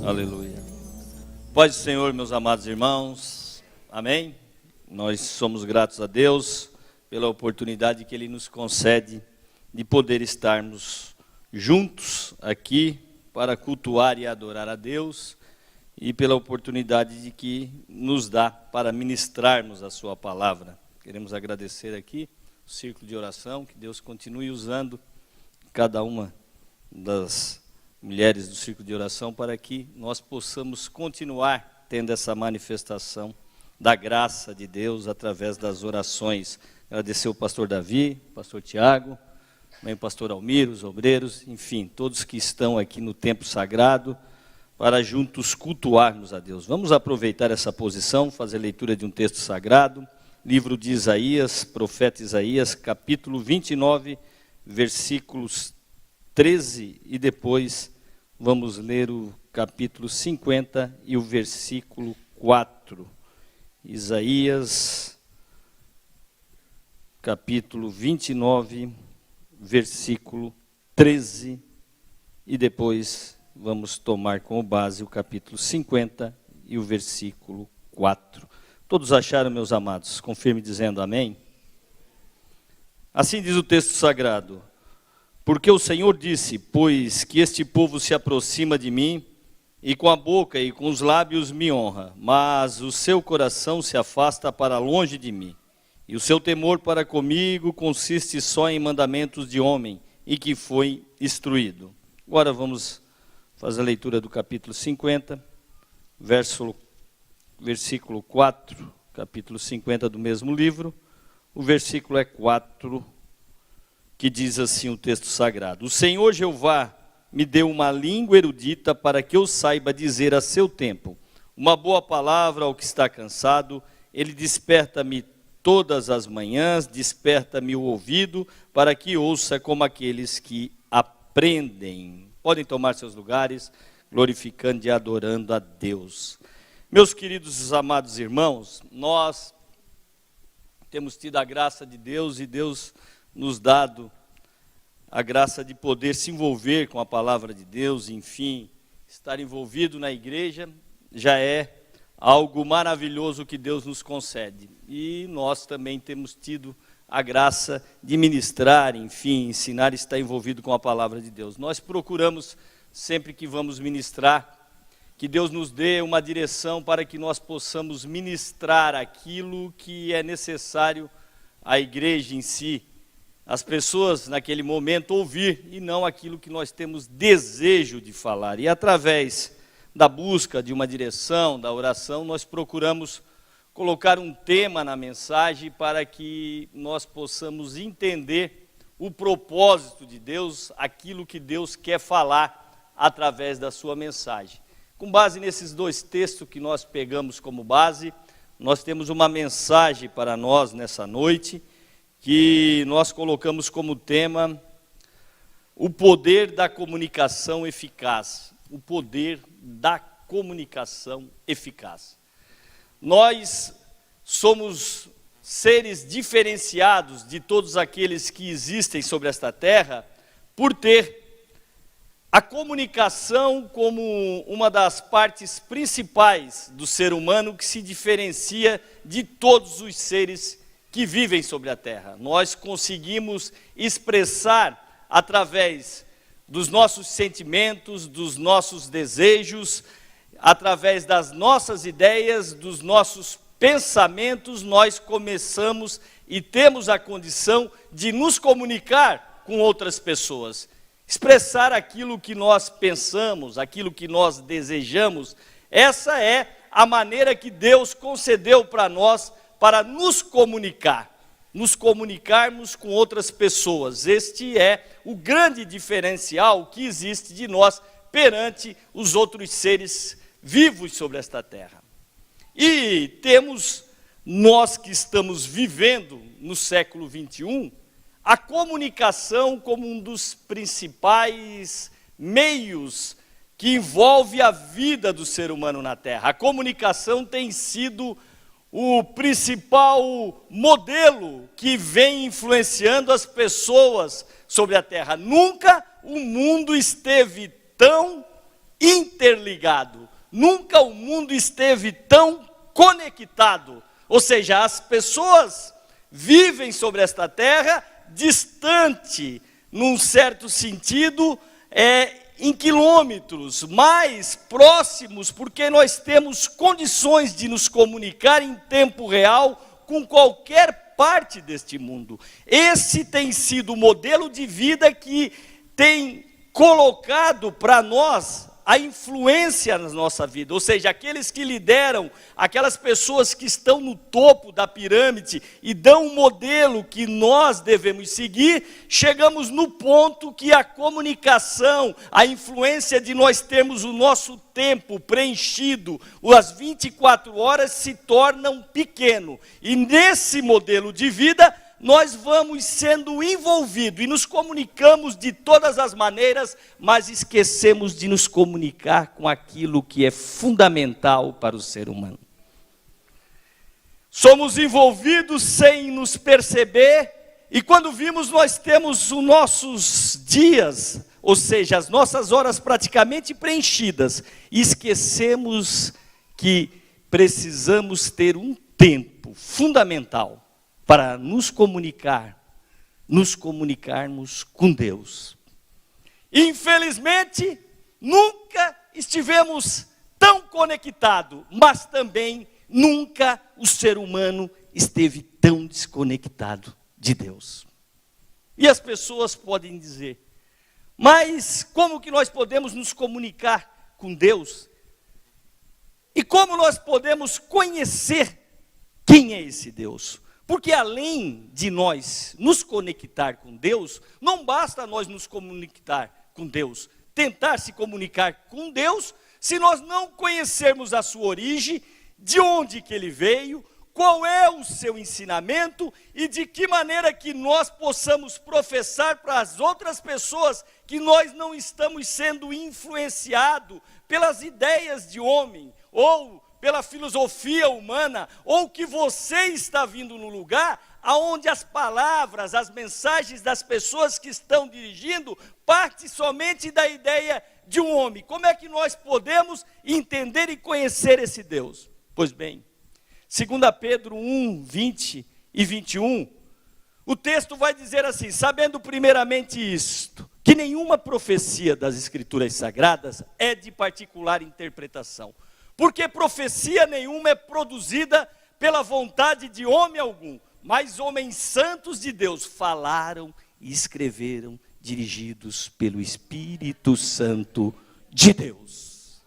Aleluia. Paz do Senhor, meus amados irmãos. Amém? Nós somos gratos a Deus pela oportunidade que Ele nos concede de poder estarmos juntos aqui para cultuar e adorar a Deus e pela oportunidade de que nos dá para ministrarmos a Sua palavra. Queremos agradecer aqui o círculo de oração, que Deus continue usando cada uma das mulheres do círculo de oração para que nós possamos continuar tendo essa manifestação da graça de Deus através das orações. Agradecer o pastor Davi, o pastor Tiago, também o pastor Almir, os obreiros, enfim, todos que estão aqui no templo sagrado para juntos cultuarmos a Deus. Vamos aproveitar essa posição, fazer leitura de um texto sagrado, livro de Isaías, profeta Isaías, capítulo 29, versículos 13 e depois vamos ler o capítulo 50 e o versículo 4. Isaías, capítulo 29, versículo 13 e depois vamos tomar como base o capítulo 50 e o versículo 4. Todos acharam, meus amados? Confirme dizendo amém. Assim diz o texto sagrado: porque o Senhor disse, pois que este povo se aproxima de mim, e com a boca e com os lábios me honra, mas o seu coração se afasta para longe de mim, e o seu temor para comigo consiste só em mandamentos de homem, e que foi instruído. Agora vamos fazer a leitura do capítulo 50, versículo 4, capítulo 50 do mesmo livro, o versículo é 4, que diz assim o texto sagrado: o Senhor Jeová me deu uma língua erudita para que eu saiba dizer a seu tempo uma boa palavra ao que está cansado. Ele desperta-me todas as manhãs, desperta-me o ouvido para que ouça como aqueles que aprendem. Podem tomar seus lugares, glorificando e adorando a Deus. Meus queridos e amados irmãos, nós temos tido a graça de Deus e Deus nos dado a graça de poder se envolver com a palavra de Deus, enfim, estar envolvido na igreja já é algo maravilhoso que Deus nos concede. E nós também temos tido a graça de ministrar, enfim, ensinar e estar envolvido com a palavra de Deus. Nós procuramos, sempre que vamos ministrar, que Deus nos dê uma direção para que nós possamos ministrar aquilo que é necessário à igreja em si, as pessoas naquele momento ouvir e não aquilo que nós temos desejo de falar. E através da busca de uma direção, da oração, nós procuramos colocar um tema na mensagem para que nós possamos entender o propósito de Deus, aquilo que Deus quer falar através da sua mensagem. Com base nesses dois textos que nós pegamos como base, nós temos uma mensagem para nós nessa noite, que nós colocamos como tema o poder da comunicação eficaz. O poder da comunicação eficaz. Nós somos seres diferenciados de todos aqueles que existem sobre esta terra por ter a comunicação como uma das partes principais do ser humano que se diferencia de todos os seres que vivem sobre a terra. Nós conseguimos expressar através dos nossos sentimentos, dos nossos desejos, através das nossas ideias, dos nossos pensamentos, nós começamos e temos a condição de nos comunicar com outras pessoas, expressar aquilo que nós pensamos, aquilo que nós desejamos. Essa é a maneira que Deus concedeu para nós para nos comunicarmos com outras pessoas. Este é o grande diferencial que existe de nós perante os outros seres vivos sobre esta terra. E temos, nós que estamos vivendo no século 21, a comunicação como um dos principais meios que envolve a vida do ser humano na terra. A comunicação tem sido o principal modelo que vem influenciando as pessoas sobre a terra. Nunca o mundo esteve tão interligado. Nunca o mundo esteve tão conectado. Ou seja, as pessoas vivem sobre esta terra distante, num certo sentido, em quilômetros, mais próximos, porque nós temos condições de nos comunicar em tempo real com qualquer parte deste mundo. Esse tem sido o modelo de vida que tem colocado para nós a influência na nossa vida, ou seja, aqueles que lideram, aquelas pessoas que estão no topo da pirâmide e dão um modelo que nós devemos seguir, chegamos no ponto que a comunicação, a influência de nós termos o nosso tempo preenchido, as 24 horas se tornam pequeno, e nesse modelo de vida, nós vamos sendo envolvidos e nos comunicamos de todas as maneiras, mas esquecemos de nos comunicar com aquilo que é fundamental para o ser humano. Somos envolvidos sem nos perceber, e quando vimos, nós temos os nossos dias, ou seja, as nossas horas praticamente preenchidas, e esquecemos que precisamos ter um tempo fundamental para nos comunicarmos com Deus. Infelizmente, nunca estivemos tão conectados, mas também nunca o ser humano esteve tão desconectado de Deus. E as pessoas podem dizer, mas como que nós podemos nos comunicar com Deus? E como nós podemos conhecer quem é esse Deus? Porque além de nós nos conectar com Deus, não basta nós nos comunicar com Deus, tentar se comunicar com Deus, se nós não conhecermos a sua origem, de onde que ele veio, qual é o seu ensinamento e de que maneira que nós possamos professar para as outras pessoas que nós não estamos sendo influenciados pelas ideias de homem, ou pela filosofia humana, ou que você está vindo no lugar aonde as palavras, as mensagens das pessoas que estão dirigindo, parte somente da ideia de um homem. Como é que nós podemos entender e conhecer esse Deus? Pois bem, 2 Pedro 1, 20 e 21, o texto vai dizer assim, sabendo primeiramente isto, que nenhuma profecia das Escrituras Sagradas é de particular interpretação, porque profecia nenhuma é produzida pela vontade de homem algum, mas homens santos de Deus falaram e escreveram, dirigidos pelo Espírito Santo de Deus.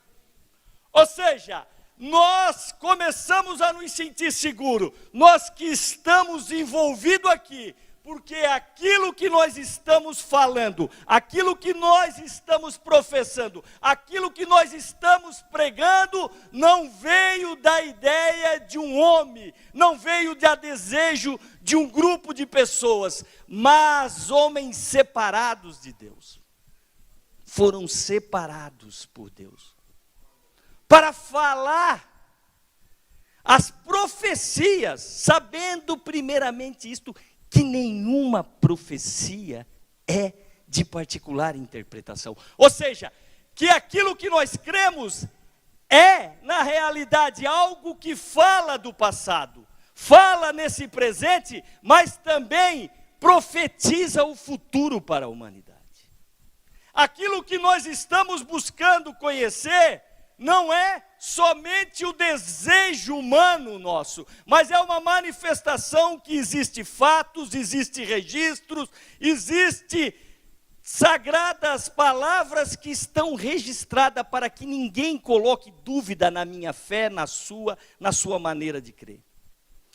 Ou seja, nós começamos a nos sentir seguros, nós que estamos envolvidos aqui, porque aquilo que nós estamos falando, aquilo que nós estamos professando, aquilo que nós estamos pregando, não veio da ideia de um homem, não veio de desejo de um grupo de pessoas, mas homens separados de Deus. Foram separados por Deus para falar as profecias, sabendo primeiramente isto, que nenhuma profecia é de particular interpretação. Ou seja, que aquilo que nós cremos é, na realidade, algo que fala do passado, fala nesse presente, mas também profetiza o futuro para a humanidade. Aquilo que nós estamos buscando conhecer não é somente o desejo humano nosso, mas é uma manifestação que existe fatos, existe registros, existe sagradas palavras que estão registradas para que ninguém coloque dúvida na minha fé, na sua maneira de crer.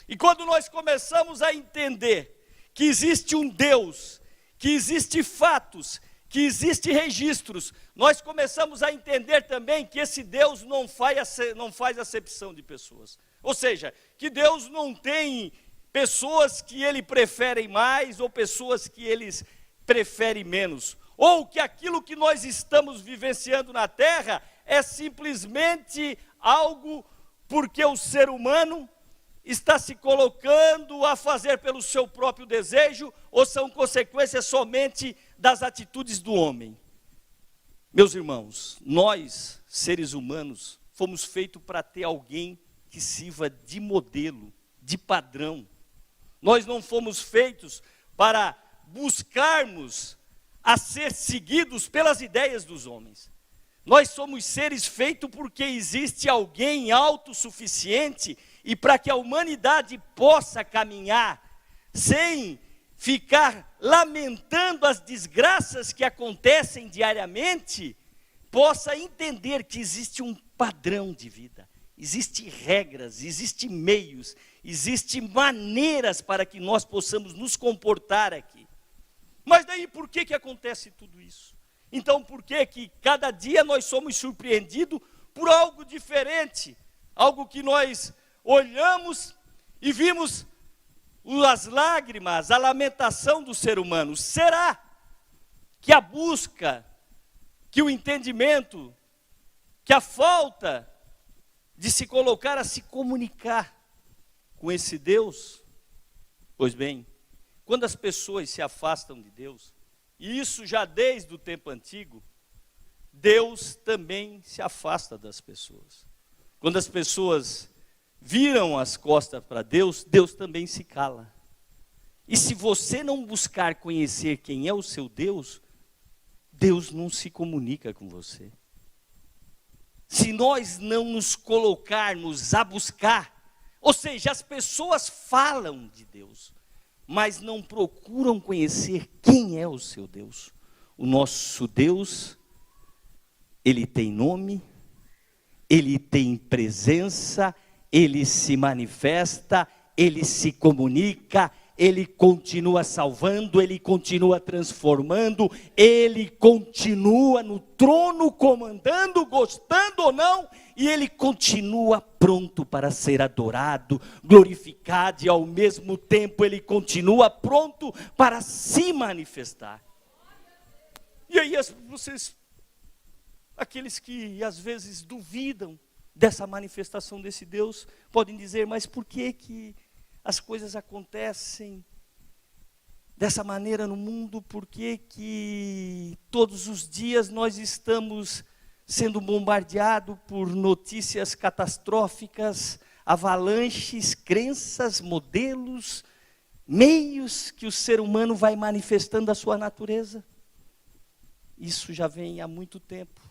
E quando nós começamos a entender que existe um Deus, que existe fatos, que existem registros, nós começamos a entender também que esse Deus não faz acepção de pessoas. Ou seja, que Deus não tem pessoas que Ele prefere mais ou pessoas que Ele prefere menos. Ou que aquilo que nós estamos vivenciando na terra é simplesmente algo porque o ser humano está se colocando a fazer pelo seu próprio desejo, ou são consequências somente das atitudes do homem. Meus irmãos, nós, seres humanos, fomos feitos para ter alguém que sirva de modelo, de padrão. Nós não fomos feitos para buscarmos a ser seguidos pelas ideias dos homens. Nós somos seres feitos porque existe alguém autossuficiente e para que a humanidade possa caminhar sem ficar lamentando as desgraças que acontecem diariamente, possa entender que existe um padrão de vida, existem regras, existem meios, existem maneiras para que nós possamos nos comportar aqui. Mas daí por que acontece tudo isso? Então por que cada dia nós somos surpreendidos por algo diferente? Algo que nós olhamos e vimos as lágrimas, a lamentação do ser humano. Será que a busca, que o entendimento, que a falta de se colocar a se comunicar com esse Deus? Pois bem, quando as pessoas se afastam de Deus, e isso já desde o tempo antigo, Deus também se afasta das pessoas. Quando as pessoas viram as costas para Deus, Deus também se cala. E se você não buscar conhecer quem é o seu Deus, Deus não se comunica com você. Se nós não nos colocarmos a buscar, ou seja, as pessoas falam de Deus, mas não procuram conhecer quem é o seu Deus. O nosso Deus, Ele tem nome, Ele tem presença, Ele se manifesta, Ele se comunica, Ele continua salvando, Ele continua transformando, Ele continua no trono comandando, gostando ou não, e Ele continua pronto para ser adorado, glorificado, e ao mesmo tempo Ele continua pronto para se manifestar. E aí vocês, aqueles que às vezes duvidam dessa manifestação desse Deus, podem dizer, mas por que as coisas acontecem dessa maneira no mundo? Por que todos os dias nós estamos sendo bombardeados por notícias catastróficas, avalanches, crenças, modelos, meios que o ser humano vai manifestando a sua natureza? Isso já vem há muito tempo.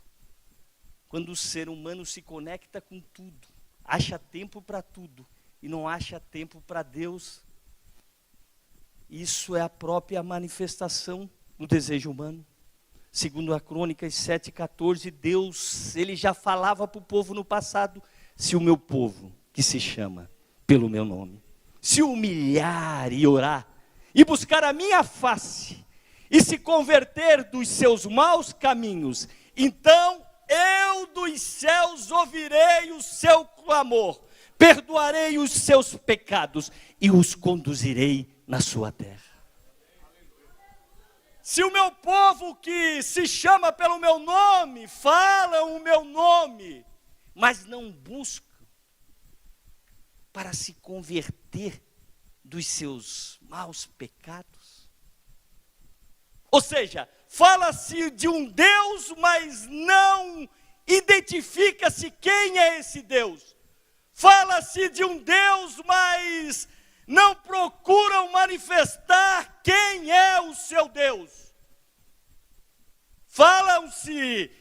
Quando o ser humano se conecta com tudo, acha tempo para tudo e não acha tempo para Deus, isso é a própria manifestação do desejo humano. Segundo a Crônicas 7,14, Deus, Ele já falava para o povo no passado, se o meu povo, que se chama pelo meu nome, se humilhar e orar, e buscar a minha face, e se converter dos seus maus caminhos, então eu dos céus ouvirei o seu clamor, perdoarei os seus pecados e os conduzirei na sua terra. Se o meu povo que se chama pelo meu nome, falam o meu nome, mas não buscam para se converter dos seus maus pecados, ou seja, fala-se de um Deus, mas não identifica-se quem é esse Deus. Fala-se de um Deus, mas não procuram manifestar quem é o seu Deus. Falam-se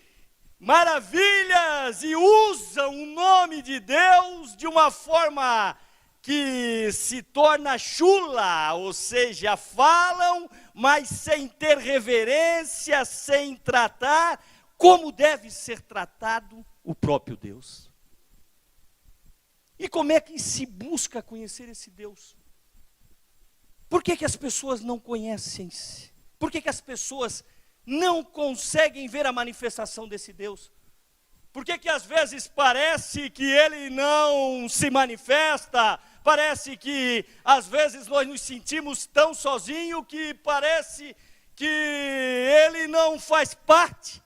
maravilhas e usam o nome de Deus de uma forma que se torna chula, ou seja, falam, mas sem ter reverência, sem tratar como deve ser tratado o próprio Deus. E como é que se busca conhecer esse Deus? Por que as pessoas não conhecem? Por que as pessoas não conseguem ver a manifestação desse Deus? Por que às vezes parece que Ele não se manifesta? Parece que às vezes nós nos sentimos tão sozinhos que parece que Ele não faz parte,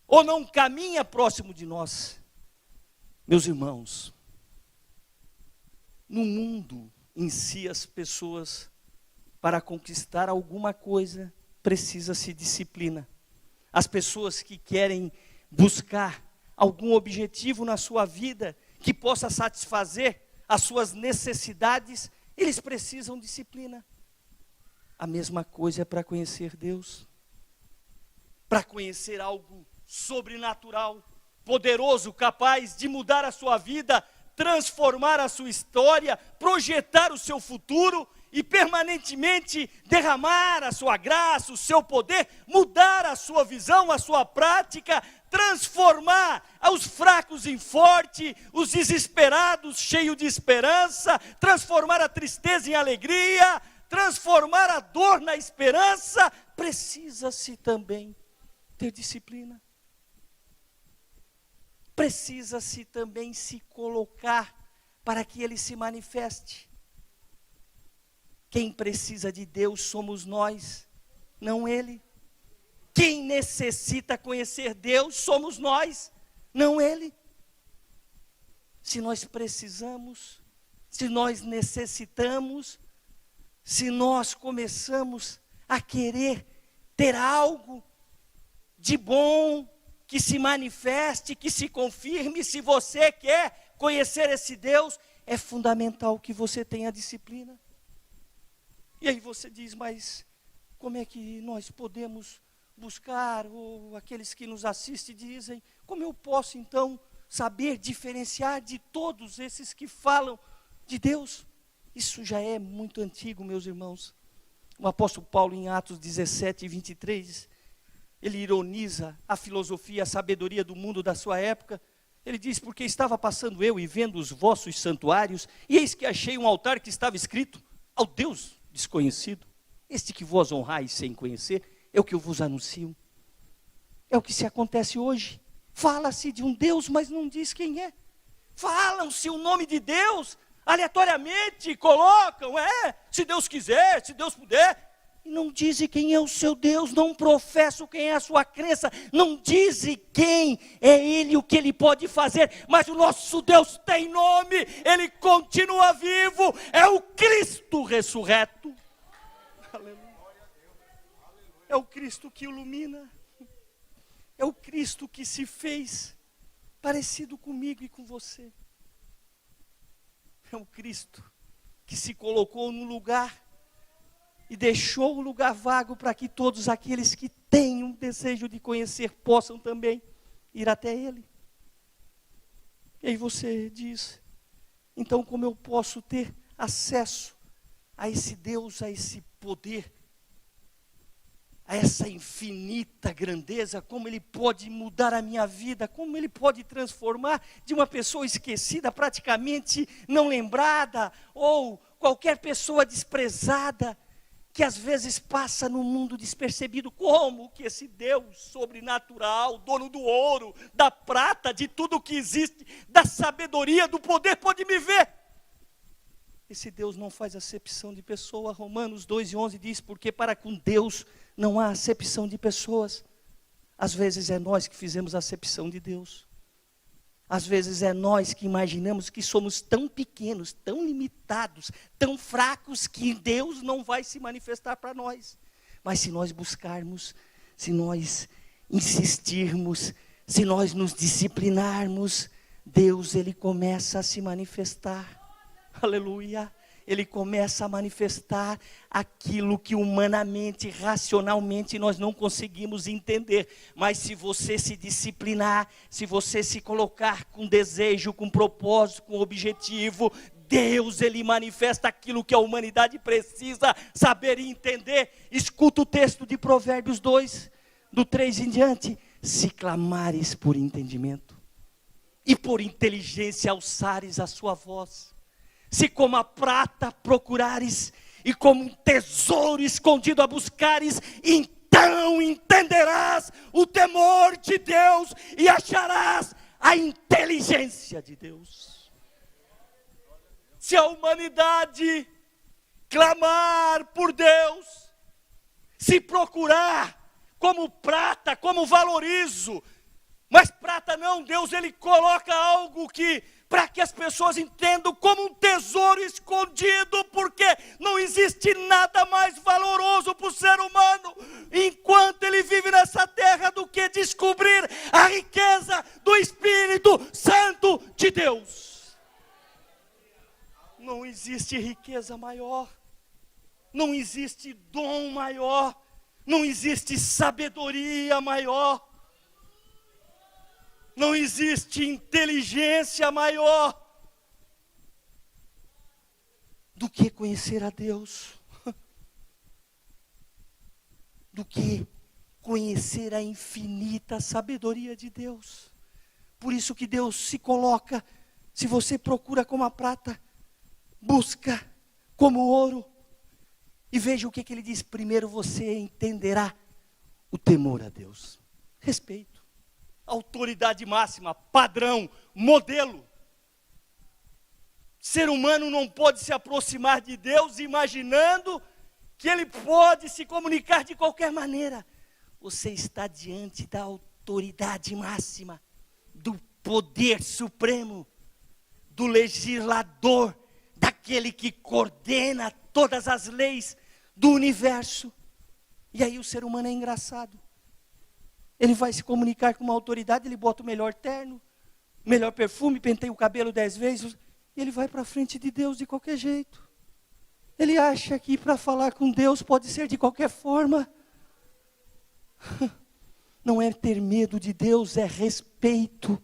ou não caminha próximo de nós. Meus irmãos, no mundo em si as pessoas, para conquistar alguma coisa, precisa-se disciplina. as pessoas que querem buscar algum objetivo na sua vida que possa satisfazer as suas necessidades, eles precisam de disciplina. A mesma coisa é para conhecer Deus, para conhecer algo sobrenatural, poderoso, capaz de mudar a sua vida, transformar a sua história, projetar o seu futuro e permanentemente derramar a sua graça, o seu poder, mudar a sua visão, a sua prática, transformar os fracos em forte, os desesperados cheios de esperança, transformar a tristeza em alegria, transformar a dor na esperança. Precisa-se também ter disciplina. Precisa-se também se colocar para que Ele se manifeste. Quem precisa de Deus somos nós, não Ele. Quem necessita conhecer Deus somos nós, não Ele. Se nós precisamos, se nós necessitamos, se nós começamos a querer ter algo de bom, que se manifeste, que se confirme, se você quer conhecer esse Deus, é fundamental que você tenha disciplina. E aí você diz, mas como é que nós podemos buscar, ou aqueles que nos assistem dizem, como eu posso então saber diferenciar de todos esses que falam de Deus? Isso já é muito antigo, meus irmãos. O apóstolo Paulo, em Atos 17, 23, ele ironiza a filosofia, a sabedoria do mundo da sua época. Ele diz, porque estava passando eu e vendo os vossos santuários, e eis que achei um altar que estava escrito, ao Deus desconhecido, este que vós honrais sem conhecer, é o que eu vos anuncio. É o que se acontece hoje. Fala-se de um Deus, mas não diz quem é. Falam-se o nome de Deus, aleatoriamente colocam, se Deus quiser, se Deus puder, e não dizem quem é o seu Deus, não professam quem é a sua crença, não dizem quem é Ele, o que Ele pode fazer, mas o nosso Deus tem nome, Ele continua vivo, é o Cristo ressurreto. Aleluia. É o Cristo que ilumina, é o Cristo que se fez parecido comigo e com você. É o Cristo que se colocou no lugar e deixou o lugar vago para que todos aqueles que têm um desejo de conhecer possam também ir até Ele. E aí você diz, então como eu posso ter acesso a esse Deus, a esse poder, a essa infinita grandeza, como Ele pode mudar a minha vida, como Ele pode transformar de uma pessoa esquecida, praticamente não lembrada, ou qualquer pessoa desprezada, que às vezes passa no mundo despercebido, como que esse Deus sobrenatural, dono do ouro, da prata, de tudo que existe, da sabedoria, do poder, pode me ver. Esse Deus não faz acepção de pessoa. Romanos 2:11 diz, porque para com Deus não há acepção de pessoas. Às vezes é nós que fizemos acepção de Deus. Às vezes é nós que imaginamos que somos tão pequenos, tão limitados, tão fracos, que Deus não vai se manifestar para nós. Mas se nós buscarmos, se nós insistirmos, se nós nos disciplinarmos, Deus, Ele começa a se manifestar. Aleluia. Ele começa a manifestar aquilo que humanamente, racionalmente nós não conseguimos entender. Mas se você se disciplinar, se você se colocar com desejo, com propósito, com objetivo, Deus, Ele manifesta aquilo que a humanidade precisa saber e entender. Escuta o texto de Provérbios 2, do 3 em diante. Se clamares por entendimento e por inteligência alçares a sua voz, se como a prata procurares, e como um tesouro escondido a buscares, então entenderás o temor de Deus, e acharás a inteligência de Deus. Se a humanidade clamar por Deus, se procurar como prata, como valorizo, Mas prata não, Deus ele coloca algo que, para que as pessoas entendam como um tesouro escondido, porque não existe nada mais valoroso para o ser humano, enquanto ele vive nessa terra, do que descobrir a riqueza do Espírito Santo de Deus. Não existe riqueza maior, não existe dom maior, não existe sabedoria maior, não existe inteligência maior do que conhecer a Deus, do que conhecer a infinita sabedoria de Deus. Por isso que Deus se coloca, se você procura como a prata, busca como o ouro. E veja o que ele diz: primeiro você entenderá o temor a Deus. Respeito. Autoridade máxima, padrão, modelo. Ser humano não pode se aproximar de Deus imaginando que ele pode se comunicar de qualquer maneira. Você está diante da autoridade máxima, do poder supremo, do legislador, daquele que coordena todas as leis do universo. E aí o ser humano é engraçado. Ele vai se comunicar com uma autoridade, ele bota o melhor terno, o melhor perfume, penteia o cabelo 10 vezes, e ele vai para frente de Deus de qualquer jeito. Ele acha que para falar com Deus pode ser de qualquer forma. Não é ter medo de Deus, é respeito.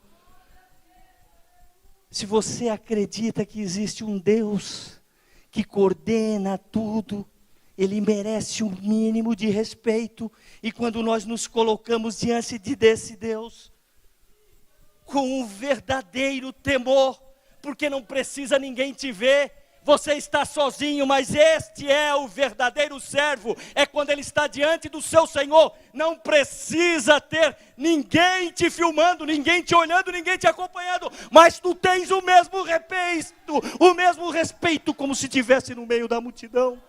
Se você acredita que existe um Deus que coordena tudo, ele merece um mínimo de respeito. E quando nós nos colocamos diante desse Deus, com um verdadeiro temor, porque não precisa ninguém te ver, você está sozinho, mas este é o verdadeiro servo, é quando ele está diante do seu Senhor, não precisa ter ninguém te filmando, ninguém te olhando, ninguém te acompanhando, mas tu tens o mesmo respeito, como se estivesse no meio da multidão.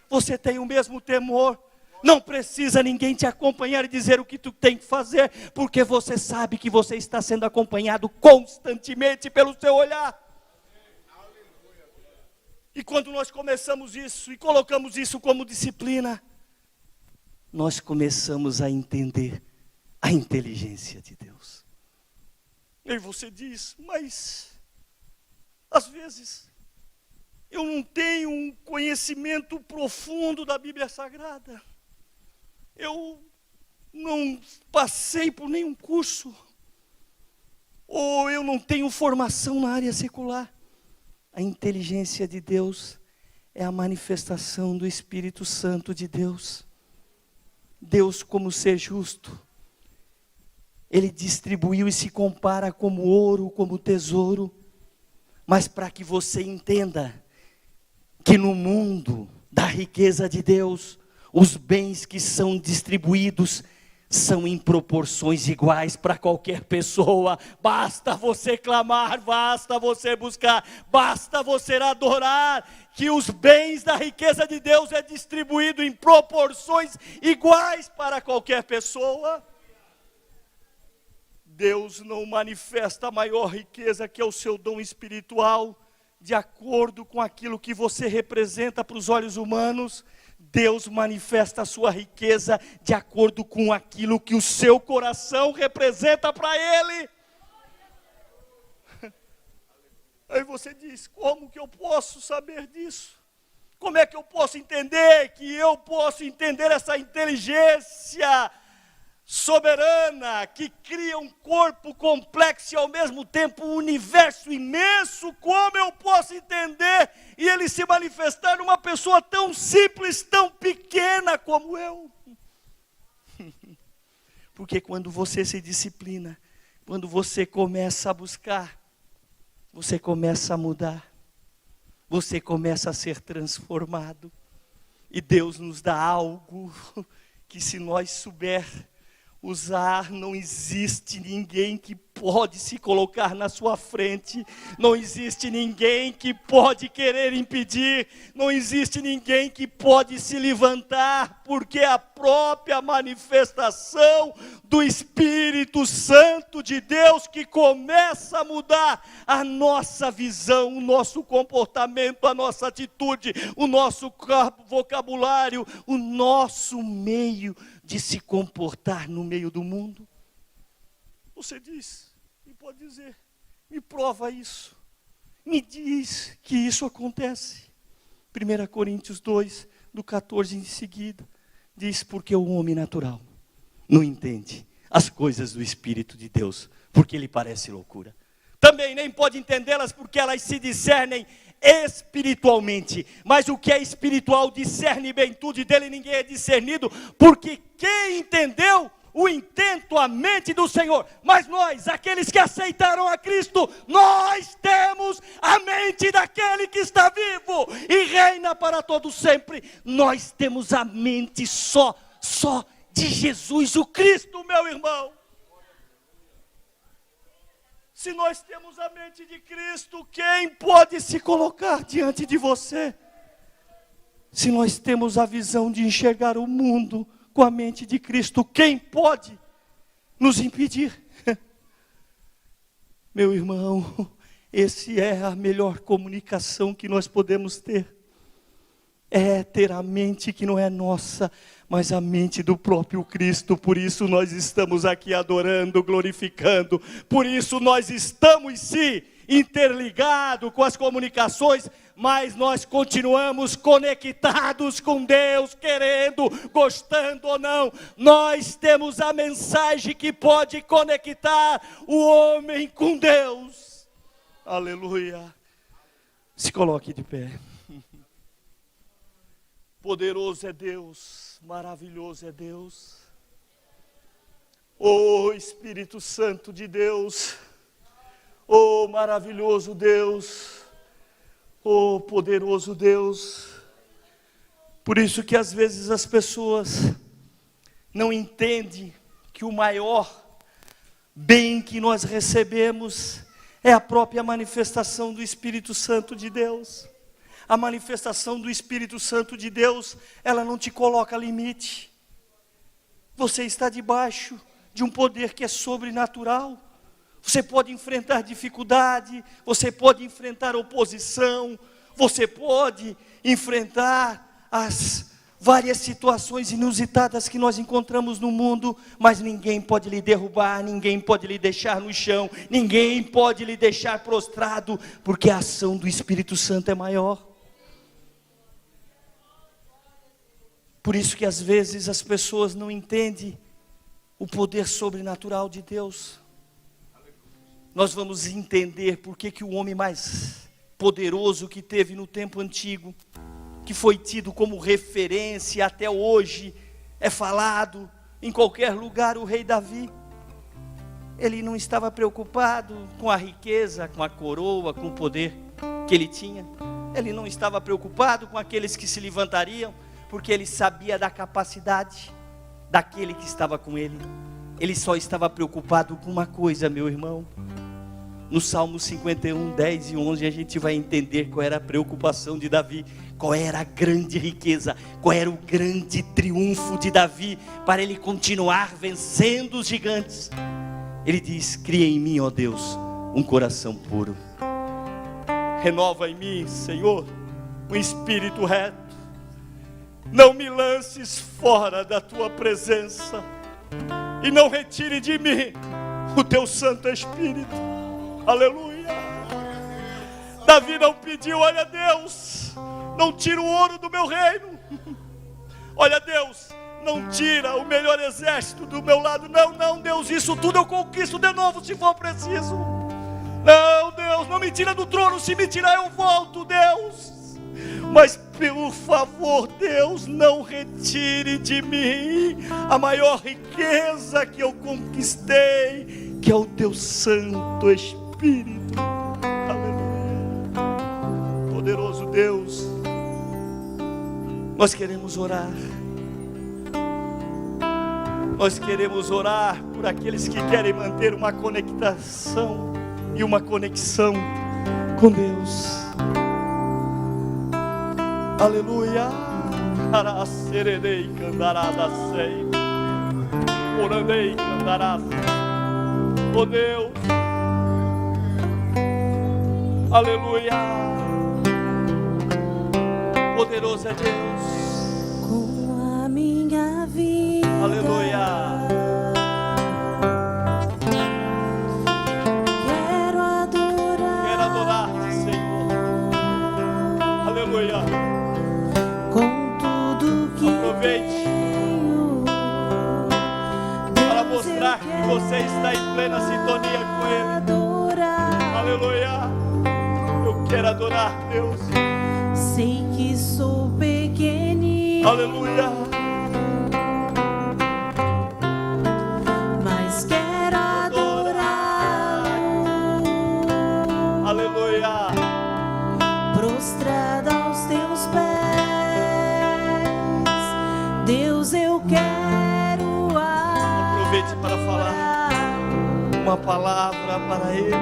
Você tem o mesmo temor, não precisa ninguém te acompanhar e dizer o que tu tem que fazer, porque você sabe que você está sendo acompanhado constantemente pelo seu olhar. E quando nós começamos isso e colocamos isso como disciplina, nós começamos a entender a inteligência de Deus. E você diz, mas às vezes eu não tenho um conhecimento profundo da Bíblia Sagrada. Eu não passei por nenhum curso. Ou eu não tenho formação na área secular. A inteligência de Deus é a manifestação do Espírito Santo de Deus. Deus, como ser justo, Ele distribuiu e se compara como ouro, como tesouro. Mas para que você entenda que no mundo da riqueza de Deus, os bens que são distribuídos são em proporções iguais para qualquer pessoa. Basta você clamar, basta você buscar, basta você adorar, que os bens da riqueza de Deus é distribuído em proporções iguais para qualquer pessoa. Deus não manifesta a maior riqueza, que é o seu dom espiritual, de acordo com aquilo que você representa para os olhos humanos. Deus manifesta a sua riqueza de acordo com aquilo que o seu coração representa para Ele. Aí você diz, como que eu posso saber disso? Como é que eu posso entender que eu posso entender essa inteligência soberana, que cria um corpo complexo e ao mesmo tempo um universo imenso? Como eu posso entender e ele se manifestar numa pessoa tão simples, tão pequena como eu? Porque quando você se disciplina, quando você começa a buscar, você começa a mudar, você começa a ser transformado, e Deus nos dá algo que, se nós souber usar. Não existe ninguém que pode se colocar na sua frente, não existe ninguém que pode querer impedir, não existe ninguém que pode se levantar, porque a própria manifestação do Espírito Santo de Deus que começa a mudar a nossa visão, o nosso comportamento, a nossa atitude, o nosso vocabulário, o nosso meio de se comportar no meio do mundo. Você diz, e pode dizer, me prova isso, me diz que isso acontece. 1 Coríntios 2, do 14 em seguida, diz, porque o homem natural não entende as coisas do Espírito de Deus, porque lhe parece loucura. Também nem pode entendê-las, porque elas se discernem espiritualmente, mas o que é espiritual discerne bem tudo, e dele ninguém é discernido, porque quem entendeu o intento, a mente do Senhor? Mas nós, aqueles que aceitaram a Cristo, nós temos a mente daquele que está vivo e reina para todo sempre. Nós temos a mente só de Jesus o Cristo, meu irmão. Se nós temos a mente de Cristo, quem pode se colocar diante de você? Se nós temos a visão de enxergar o mundo com a mente de Cristo, quem pode nos impedir? Meu irmão, essa é a melhor comunicação que nós podemos ter. É ter a mente que não é nossa, mas a mente do próprio Cristo. Por isso nós estamos aqui adorando, glorificando. Por isso nós estamos sim interligados com as comunicações, mas nós continuamos conectados com Deus, querendo, gostando ou não. Nós temos a mensagem que pode conectar o homem com Deus. Aleluia. Se coloque de pé. Poderoso é Deus, maravilhoso é Deus. Oh Espírito Santo de Deus, oh maravilhoso Deus, oh poderoso Deus. Por isso que às vezes as pessoas não entendem que o maior bem que nós recebemos é a própria manifestação do Espírito Santo de Deus. A manifestação do Espírito Santo de Deus, ela não te coloca limite. Você está debaixo de um poder que é sobrenatural. Você pode enfrentar dificuldade, você pode enfrentar oposição, você pode enfrentar as várias situações inusitadas que nós encontramos no mundo, mas ninguém pode lhe derrubar, ninguém pode lhe deixar no chão, ninguém pode lhe deixar prostrado, porque a ação do Espírito Santo é maior. Por isso que às vezes as pessoas não entendem o poder sobrenatural de Deus. Nós vamos entender por que o homem mais poderoso que teve no tempo antigo, que foi tido como referência até hoje, é falado em qualquer lugar, o rei Davi. Ele não estava preocupado com a riqueza, com a coroa, com o poder que ele tinha. Ele não estava preocupado com aqueles que se levantariam, porque ele sabia da capacidade daquele que estava com ele. Ele só estava preocupado com uma coisa, meu irmão. No Salmo 51, 10 e 11, a gente vai entender qual era a preocupação de Davi, qual era a grande riqueza, qual era o grande triunfo de Davi, para ele continuar vencendo os gigantes. Ele diz: cria em mim, ó Deus, um coração puro. Renova em mim, Senhor, um espírito reto. Não me lances fora da tua presença, e não retire de mim o teu Santo Espírito. Aleluia. Davi não pediu: olha Deus, não tira o ouro do meu reino. Olha Deus, não tira o melhor exército do meu lado. Não Deus, isso tudo eu conquisto de novo se for preciso. Não Deus, não me tira do trono, se me tirar eu volto Deus. Mas por favor Deus, não retire de mim a maior riqueza que eu conquistei, que é o teu Santo Espírito. Aleluia. Poderoso Deus, nós queremos orar. Nós queremos orar por aqueles que querem manter uma conectação e uma conexão com Deus. Aleluia. Aracerei candarada sei. Orandei candarás. Oh Deus. Aleluia. Poderoso é Deus. Com a minha vida. Aleluia. Quero adorar-te, Senhor. Aleluia. Com tudo que Aproveite tenho. para mostrar que você está em plena sintonia com Ele. Adorar. Aleluia. Eu quero adorar Deus. Sei que sou pequenino. Aleluia. Mas quero adorar. Aleluia. Prostrada aos teus pés. Deus, eu quero Aproveite para falar uma palavra para Ele.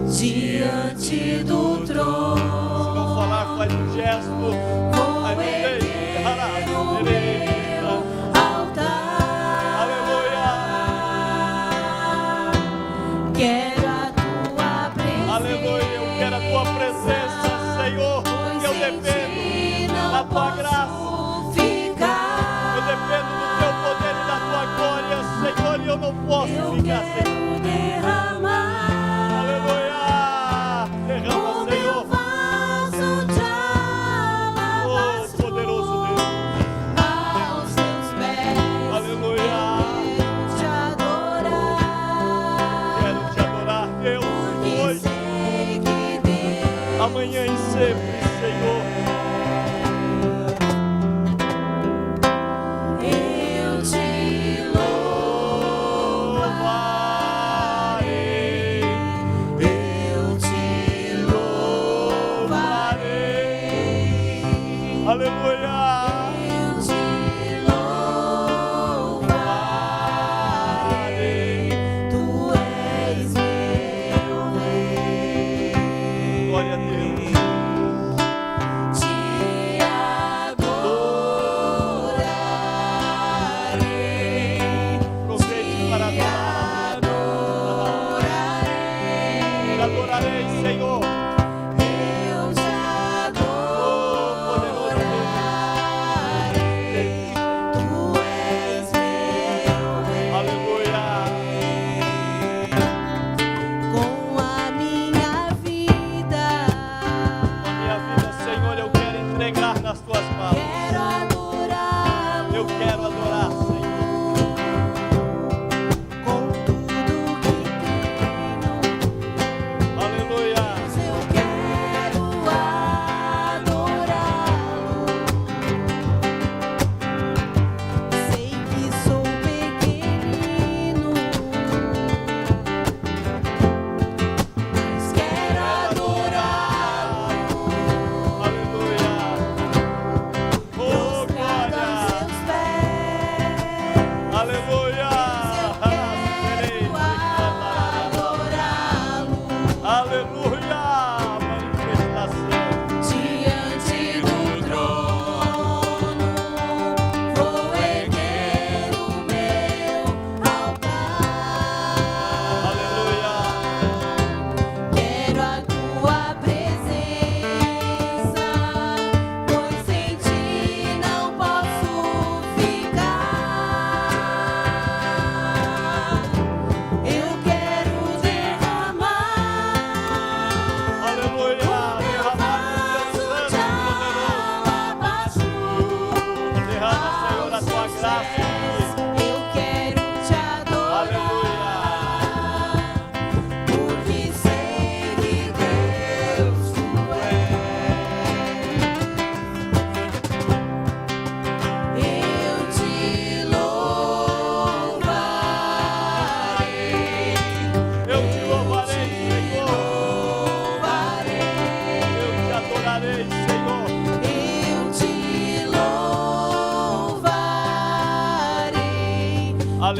diante do trono. Se não falar, faz um gesto. Vou erguer o meu altar. Aleluia. Quero a tua presença. Aleluia. Eu quero a tua presença, Senhor. Pois Eu sem dependo ti da não tua graça. posso ficar. Eu dependo do teu poder e da tua glória, Senhor. E eu não posso Eu ficar sem ti. quero derramar Aleluia. Derrama, o meu Senhor. vaso de alabastro. Oh, poderoso Deus. Aos teus pés. Aleluia. Quero te adorar. Quero te adorar, Deus, Porque hoje, sei que Deus amanhã e sempre, Senhor. eu te louvarei. Eu te louvarei. Aleluia. Eu te louvarei. Tu és meu rei. Glória a Deus.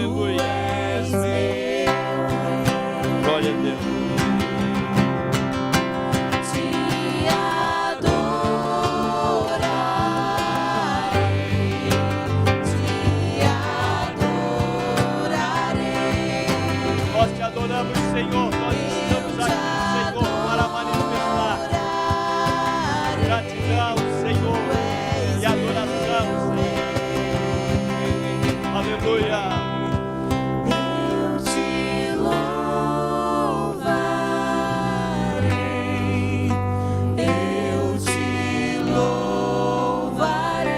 Aleluia. és meu rei. Glória a Deus. Te adorarei, Nós te adoramos, Senhor. Nós estamos aqui, Senhor, para manifestar gratidão, Senhor, e adoração, Senhor. Aleluia. eu te louvarei, eu te louvarei,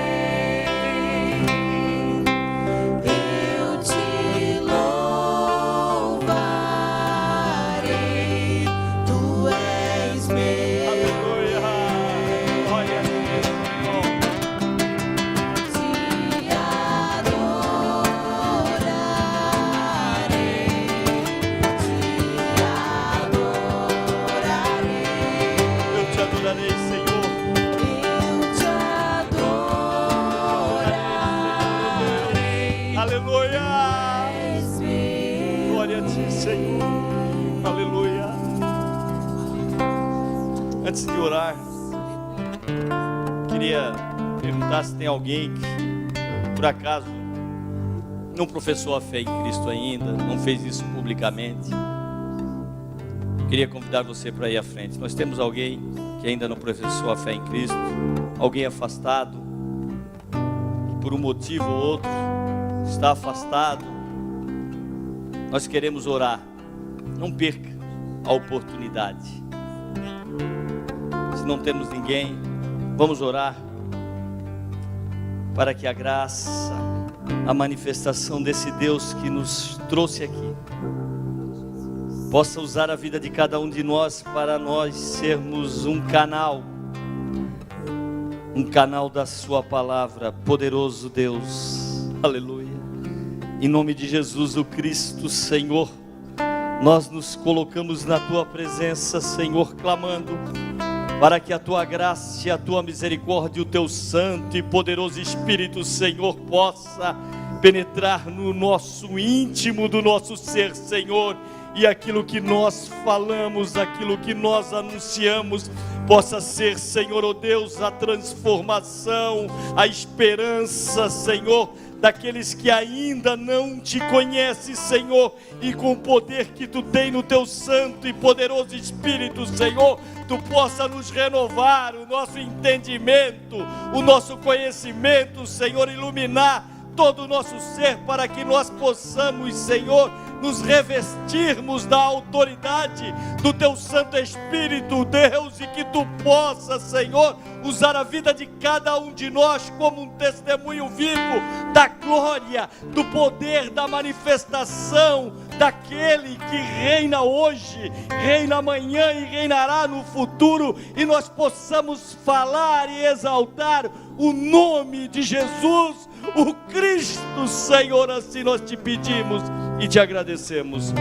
eu te louvarei, tu és meu. Aleluia. Glória a Deus, Senhor. Te adorarei, Eu te adorarei, Senhor. eu te adorarei, Aleluia. és meu. Glória a ti, Senhor. Aleluia. Antes de orar, queria perguntar se tem alguém que, por acaso, não professou a fé em Cristo ainda, não fez isso publicamente. Queria convidar você para ir à frente. Nós temos alguém que ainda não professou a fé em Cristo, alguém afastado, que por um motivo ou outro está afastado. Nós queremos orar. Não perca a oportunidade. Se não temos ninguém, vamos orar para que a graça, a manifestação desse Deus que nos trouxe aqui, possa usar a vida de cada um de nós para nós sermos um canal da sua palavra. Poderoso Deus, aleluia. Em nome de Jesus o Cristo, Senhor, nós nos colocamos na tua presença, Senhor, clamando para que a tua graça e a tua misericórdia, o teu santo e poderoso Espírito, Senhor, possa penetrar no nosso íntimo do nosso ser, Senhor, e aquilo que nós falamos, aquilo que nós anunciamos, possa ser, Senhor, oh Deus, a transformação, a esperança, Senhor, daqueles que ainda não te conhecem, Senhor, e com o poder que tu tem no teu santo e poderoso Espírito, Senhor, tu possa nos renovar o nosso entendimento, o nosso conhecimento, Senhor, iluminar todo o nosso ser, para que nós possamos, Senhor, nos revestirmos da autoridade do teu Santo Espírito, Deus, e que tu possa, Senhor, usar a vida de cada um de nós como um testemunho vivo da glória, do poder, da manifestação daquele que reina hoje, reina amanhã e reinará no futuro, e nós possamos falar e exaltar o nome de Jesus, o Cristo, Senhor. Assim nós te pedimos e te agradecemos.